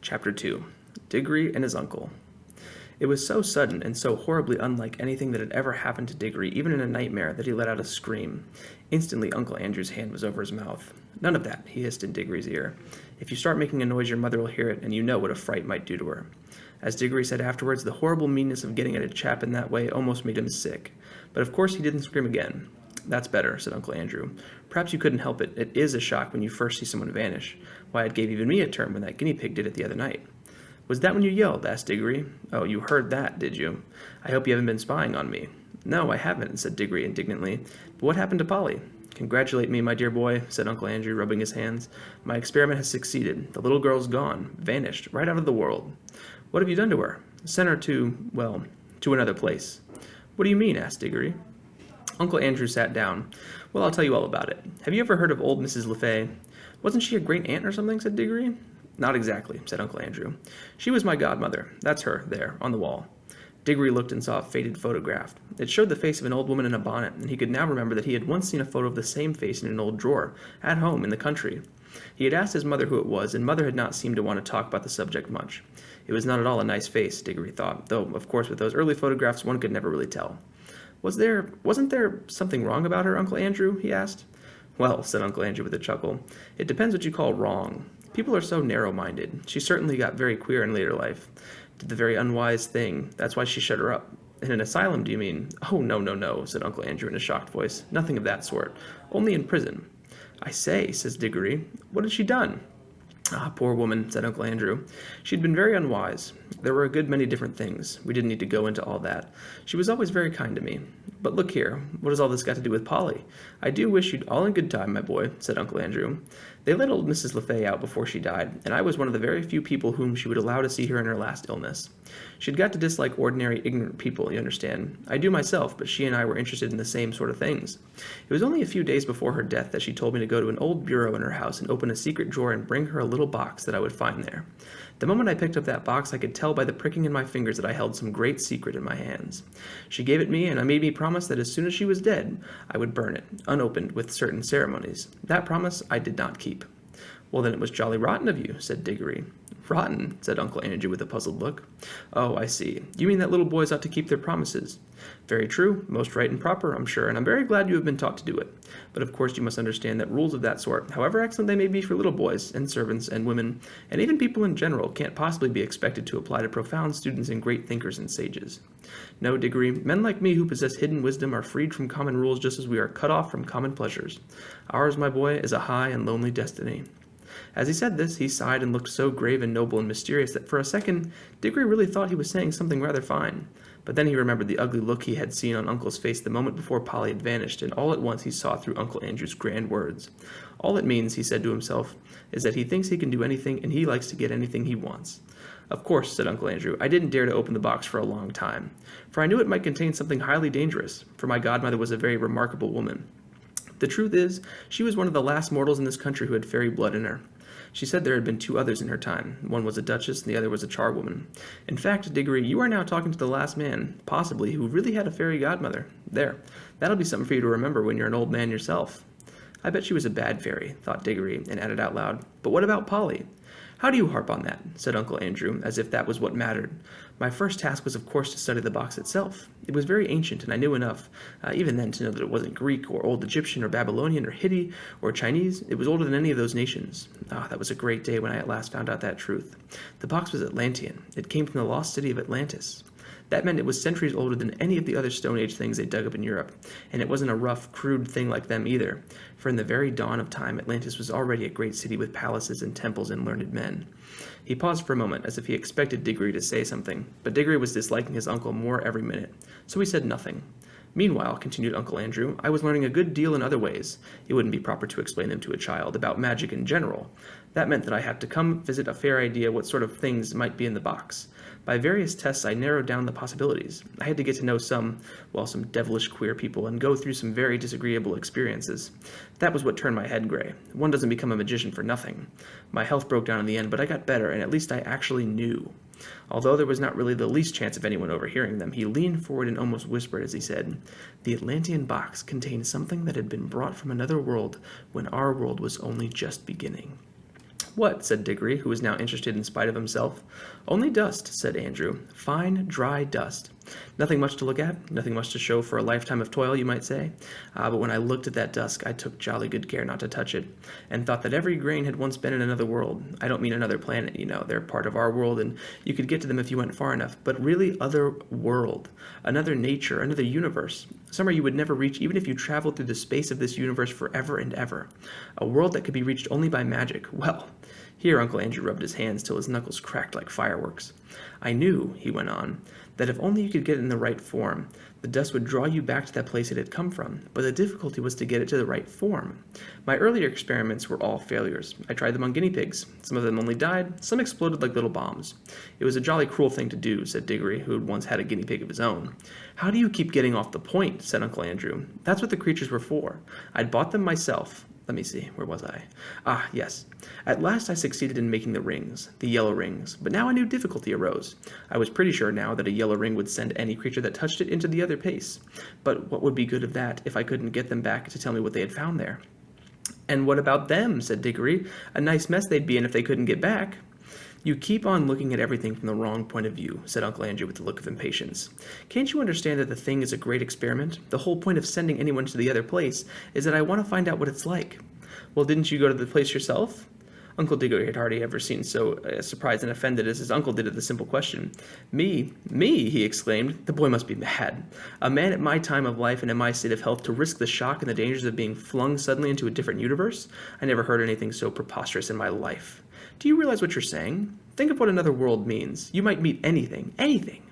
Chapter 2. Diggory and his uncle. It was so sudden and so horribly unlike anything that had ever happened to Diggory, even in a nightmare, that he let out a scream. Instantly, Uncle Andrew's hand was over his mouth. "None of that," he hissed in Diggory's ear. "If you start making a noise, your mother will hear it, and you know what a fright might do to her." As Diggory said afterwards, the horrible meanness of getting at a chap in that way almost made him sick. But of course he didn't scream again. "That's better," said Uncle Andrew. "Perhaps you couldn't help it. It is a shock when you first see someone vanish. Why, it gave even me a turn when that guinea pig did it the other night." "Was that when you yelled?" asked Diggory. "Oh, you heard that, did you? I hope you haven't been spying on me." "No, I haven't," said Diggory indignantly. "But what happened to Polly?" "Congratulate me, my dear boy," said Uncle Andrew, rubbing his hands. "My experiment has succeeded. The little girl's gone, vanished, right out of the world." "What have you done to her?" "Sent her to another place." "What do you mean?" asked Diggory. Uncle Andrew sat down. "Well, I'll tell you all about it. Have you ever heard of old Mrs. LeFay?" "Wasn't she a great aunt or something?" said Diggory. "Not exactly," said Uncle Andrew. "She was my godmother. That's her, there, on the wall." Diggory looked and saw a faded photograph. It showed the face of an old woman in a bonnet, and he could now remember that he had once seen a photo of the same face in an old drawer, at home, in the country. He had asked his mother who it was, and Mother had not seemed to want to talk about the subject much. It was not at all a nice face, Diggory thought, though, of course, with those early photographs one could never really tell. "Wasn't there something wrong about her, Uncle Andrew?" he asked. "Well," said Uncle Andrew with a chuckle, "it depends what you call wrong. People are so narrow-minded. She certainly got very queer in later life. Did the very unwise thing. That's why she shut her up." "In an asylum, do you mean?" "Oh, no, no, no," said Uncle Andrew in a shocked voice. "Nothing of that sort. Only in prison." "I say," says Diggory, "what had she done?" "Ah, poor woman," said Uncle Andrew. "She'd been very unwise. There were a good many different things. We didn't need to go into all that. She was always very kind to me. But look here, what has all this got to do with Polly?" "I do wish you'd all in good time, my boy," said Uncle Andrew. "They let old Mrs. LeFay out before she died, and I was one of the very few people whom she would allow to see her in her last illness. She'd got to dislike ordinary, ignorant people, you understand. I do myself, but she and I were interested in the same sort of things. It was only a few days before her death that she told me to go to an old bureau in her house and open a secret drawer and bring her a little box that I would find there. The moment I picked up that box, I could tell by the pricking in my fingers that I held some great secret in my hands. She gave it me, and I made me promise that as soon as she was dead, I would burn it, unopened, with certain ceremonies. That promise I did not keep." "Well, then it was jolly rotten of you," said Diggory. "Rotten?" said Uncle Andrew with a puzzled look. "Oh, I see. You mean that little boys ought to keep their promises." "Very true. Most right and proper, I'm sure, and I'm very glad you have been taught to do it. But of course you must understand that rules of that sort, however excellent they may be for little boys, and servants, and women, and even people in general, can't possibly be expected to apply to profound students and great thinkers and sages. No, Diggory, men like me who possess hidden wisdom are freed from common rules just as we are cut off from common pleasures. Ours, my boy, is a high and lonely destiny." As he said this, he sighed and looked so grave and noble and mysterious that for a second Diggory really thought he was saying something rather fine. But then he remembered the ugly look he had seen on Uncle's face the moment before Polly had vanished, and all at once he saw through Uncle Andrew's grand words. "All it means," he said to himself, "is that he thinks he can do anything, and he likes to get anything he wants." "Of course," said Uncle Andrew, "I didn't dare to open the box for a long time, for I knew it might contain something highly dangerous, for my godmother was a very remarkable woman. The truth is, she was one of the last mortals in this country who had fairy blood in her. She said there had been two others in her time. One was a duchess, and the other was a charwoman. In fact, Diggory, you are now talking to the last man, possibly, who really had a fairy godmother. There, that'll be something for you to remember when you're an old man yourself." "I bet she was a bad fairy," thought Diggory, and added out loud, "But what about Polly?" "How do you harp on that?" said Uncle Andrew, as if that was what mattered. "My first task was of course to study the box itself. It was very ancient, and I knew enough, even then, to know that it wasn't Greek, or Old Egyptian, or Babylonian, or Hittite, or Chinese. It was older than any of those nations. Ah, that was a great day when I at last found out that truth. The box was Atlantean. It came from the lost city of Atlantis. That meant it was centuries older than any of the other Stone Age things they dug up in Europe, and it wasn't a rough, crude thing like them either, for in the very dawn of time Atlantis was already a great city with palaces and temples and learned men." He paused for a moment, as if he expected Diggory to say something, but Diggory was disliking his uncle more every minute, so he said nothing. "Meanwhile," continued Uncle Andrew, "I was learning a good deal in other ways. It wouldn't be proper to explain them to a child, about magic in general. That meant that I had to come visit a fair idea what sort of things might be in the box. By various tests I narrowed down the possibilities. I had to get to know some devilish queer people and go through some very disagreeable experiences. That was what turned my head gray. One doesn't become a magician for nothing. My health broke down in the end, but I got better, and at least I actually knew." Although there was not really the least chance of anyone overhearing them, he leaned forward and almost whispered as he said, "The Atlantean box contained something that had been brought from another world when our world was only just beginning." What? Said Diggory, who was now interested in spite of himself. Only dust, said Andrew. Fine, dry dust. Nothing much to look at, nothing much to show for a lifetime of toil, you might say. But when I looked at that dust, I took jolly good care not to touch it, and thought that every grain had once been in another world. I don't mean another planet, you know. They're part of our world, and you could get to them if you went far enough. But really, other world, another nature, another universe. Somewhere you would never reach, even if you traveled through the space of this universe forever and ever. A world that could be reached only by magic. Well, here Uncle Andrew rubbed his hands till his knuckles cracked like fireworks. I knew, he went on, that if only you could get it in the right form, the dust would draw you back to that place it had come from, but the difficulty was to get it to the right form. My earlier experiments were all failures. I tried them on guinea pigs. Some of them only died, some exploded like little bombs. It was a jolly cruel thing to do, said Diggory, who had once had a guinea pig of his own. How do you keep getting off the point, said Uncle Andrew. That's what the creatures were for. I'd bought them myself. Let me see, where was I? Ah, yes. At last I succeeded in making the rings, the yellow rings, but now a new difficulty arose. I was pretty sure now that a yellow ring would send any creature that touched it into the other place. But what would be good of that if I couldn't get them back to tell me what they had found there? And what about them, said Diggory. A nice mess they'd be in if they couldn't get back. You keep on looking at everything from the wrong point of view, said Uncle Andrew with a look of impatience. Can't you understand that the thing is a great experiment? The whole point of sending anyone to the other place is that I want to find out what it's like. Well, didn't you go to the place yourself? Uncle Diggory had hardly ever seen so surprised and offended as his uncle did at the simple question. Me? Me? He exclaimed. The boy must be mad. A man at my time of life and in my state of health to risk the shock and the dangers of being flung suddenly into a different universe? I never heard anything so preposterous in my life. Do you realize what you're saying? Think of what another world means. You might meet anything. Anything.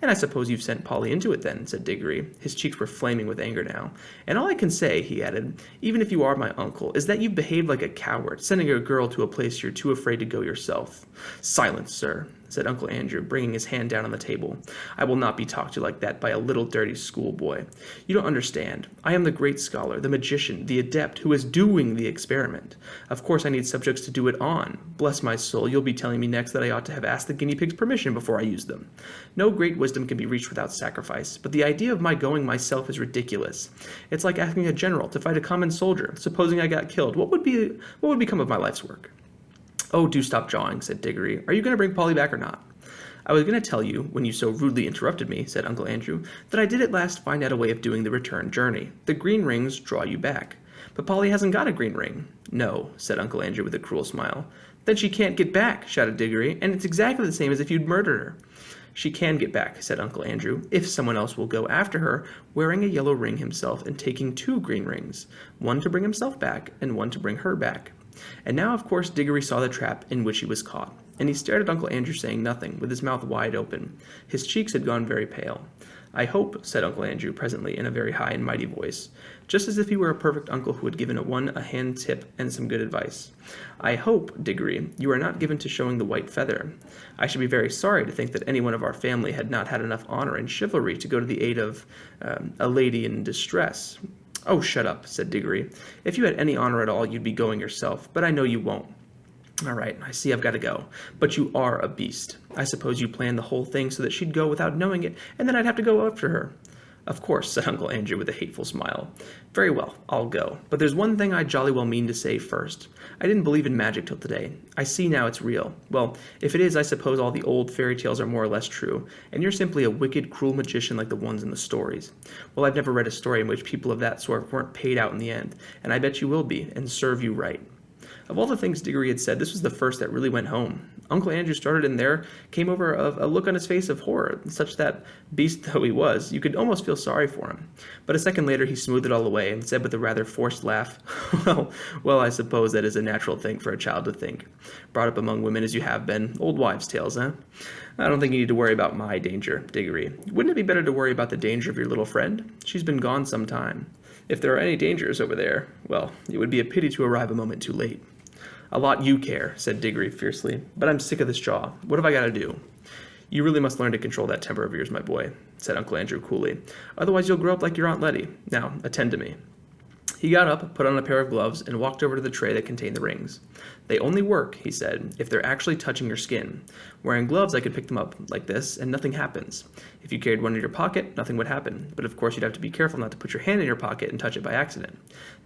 And I suppose you've sent Polly into it then, said Diggory. His cheeks were flaming with anger now. And all I can say, he added, even if you are my uncle, is that you've behaved like a coward, sending a girl to a place you're too afraid to go yourself. Silence, sir, said Uncle Andrew, bringing his hand down on the table. I will not be talked to like that by a little dirty schoolboy. You don't understand. I am the great scholar, the magician, the adept, who is doing the experiment. Of course I need subjects to do it on. Bless my soul, you'll be telling me next that I ought to have asked the guinea pig's permission before I used them. No great wisdom can be reached without sacrifice, but the idea of my going myself is ridiculous. It's like asking a general to fight a common soldier. Supposing I got killed, what would become of my life's work? Oh, do stop jawing, said Diggory. Are you going to bring Polly back or not? I was going to tell you, when you so rudely interrupted me, said Uncle Andrew, that I did at last find out a way of doing the return journey. The green rings draw you back. But Polly hasn't got a green ring. No, said Uncle Andrew with a cruel smile. Then she can't get back, shouted Diggory, and it's exactly the same as if you'd murdered her. She can get back, said Uncle Andrew, if someone else will go after her, wearing a yellow ring himself and taking 2 green rings, one to bring himself back and one to bring her back. And now, of course, Diggory saw the trap in which he was caught, and he stared at Uncle Andrew saying nothing, with his mouth wide open. His cheeks had gone very pale. I hope, said Uncle Andrew presently in a very high and mighty voice, just as if he were a perfect uncle who had given one a hand tip and some good advice. I hope, Diggory, you are not given to showing the white feather. I should be very sorry to think that any one of our family had not had enough honor and chivalry to go to the aid of a lady in distress. Oh, shut up, said Diggory. If you had any honor at all, you'd be going yourself, but I know you won't. All right, I see I've got to go. But you are a beast. I suppose you planned the whole thing so that she'd go without knowing it, and then I'd have to go after her. Of course, said Uncle Andrew with a hateful smile. Very well, I'll go. But there's one thing I jolly well mean to say first. I didn't believe in magic till today. I see now it's real. Well, if it is, I suppose all the old fairy tales are more or less true, and you're simply a wicked, cruel magician like the ones in the stories. Well, I've never read a story in which people of that sort weren't paid out in the end, and I bet you will be, and serve you right. Of all the things Diggory had said, this was the first that really went home. Uncle Andrew started, and there came over a look on his face of horror, such that, beast though he was, you could almost feel sorry for him. But a second later he smoothed it all away, and said with a rather forced laugh, well, I suppose that is a natural thing for a child to think. Brought up among women as you have been, old wives' tales, eh? I don't think you need to worry about my danger, Diggory. Wouldn't it be better to worry about the danger of your little friend? She's been gone some time. If there are any dangers over there, well, it would be a pity to arrive a moment too late. A lot you care, said Diggory fiercely, but I'm sick of this jaw. What have I got to do? You really must learn to control that temper of yours, my boy, said Uncle Andrew coolly. Otherwise you'll grow up like your Aunt Letty. Now, attend to me. He got up, put on a pair of gloves, and walked over to the tray that contained the rings. They only work, he said, if they're actually touching your skin. Wearing gloves, I could pick them up like this, and nothing happens. If you carried one in your pocket, nothing would happen. But of course, you'd have to be careful not to put your hand in your pocket and touch it by accident.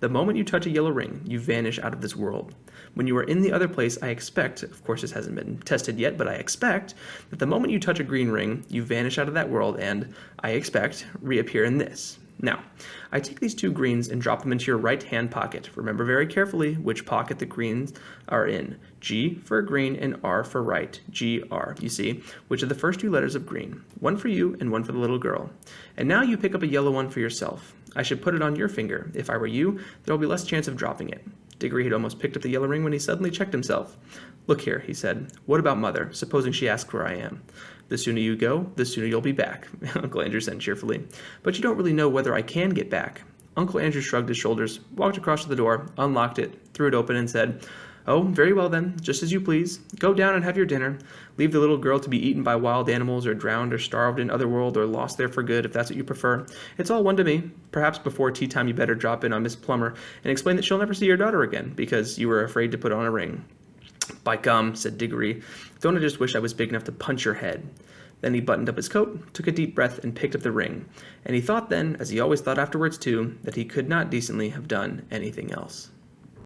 The moment you touch a yellow ring, you vanish out of this world. When you are in the other place, I expect, of course this hasn't been tested yet, but I expect that the moment you touch a green ring, you vanish out of that world and, I expect, reappear in this. Now, I take these 2 greens and drop them into your right hand pocket. Remember very carefully which pocket the greens are in. G for green and R for right. G-R, you see, which are the first 2 letters of green. One for you and one for the little girl. And now you pick up a yellow one for yourself. I should put it on your finger. If I were you, there will be less chance of dropping it. Diggory had almost picked up the yellow ring when he suddenly checked himself. Look here, he said. What about Mother, supposing she asks where I am? The sooner you go, the sooner you'll be back, Uncle Andrew said cheerfully. But you don't really know whether I can get back. Uncle Andrew shrugged his shoulders, walked across to the door, unlocked it, threw it open, and said, Oh, very well then, just as you please. Go down and have your dinner. Leave the little girl to be eaten by wild animals or drowned or starved in otherworld or lost there for good, if that's what you prefer. It's all one to me. Perhaps before tea time you better drop in on Miss Plummer and explain that she'll never see your daughter again because you were afraid to put on a ring. By gum, said Diggory, don't I just wish I was big enough to punch your head. Then he buttoned up his coat, took a deep breath, and picked up the ring. And he thought then, as he always thought afterwards too, that he could not decently have done anything else.